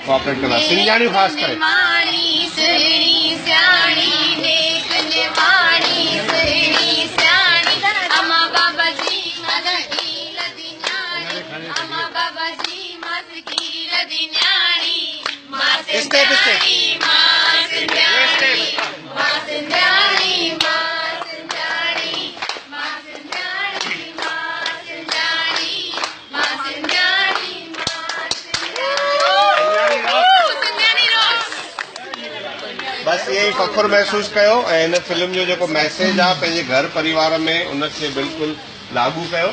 Cooperate करना सिंजाणी ख़ास करे स्टेप बस यही फ़ख्र महसूस कयो ऐं इन फिल्म जो जेको मैसेज आहे पंहिंजे घर परिवार में उनखे बिल्कुलु लागू कयो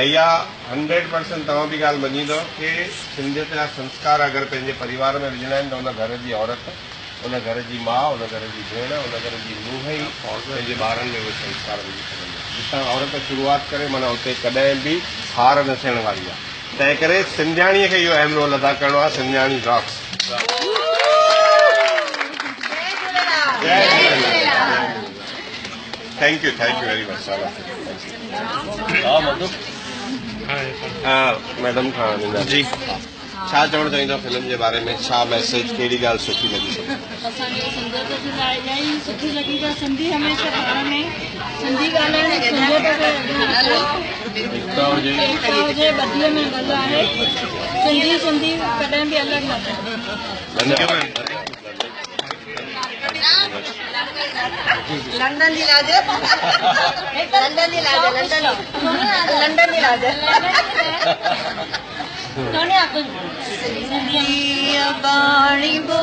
ऐं इहा 100% तव्हां बि ॻाल्हि मञींदव कि सिंधियत जा संस्कार अगरि पंहिंजे परिवार में विझणा आहिनि त उन घर जी औरत उन घर जी माउ उन घर जी भेण उन घर जी नुंहुं ई पंहिंजे ॿारनि में उहे संस्कार विझी सघंदी आहे। जितां औरत शुरूआत करे माना उते कॾहिं बि हार न थियण वारी आहे। तंहिं करे सिंधियाणीअ खे इहो अहम रोल अदा करिणो आहे। Sindhiyani rocks. Thank you very much. Madam खां जी छा चवणु चाहींदो फिल्म जे बारे में? छा मैसेज कहिड़ी ॻाल्हि सुठी लॻी? असांखे सिंधियत जी लाइ इहा ई सुठी लॻी त सिंधी हमेशह पाण में सिंधी ॻाल्हाइण एकता हुजे ॿधीअ में ॻाल्हि आहे। सिंधी कॾहिं बि अलॻि न थिए। लंडन दी लाज लंडन दी लाज कौन है आपको? बाणी बो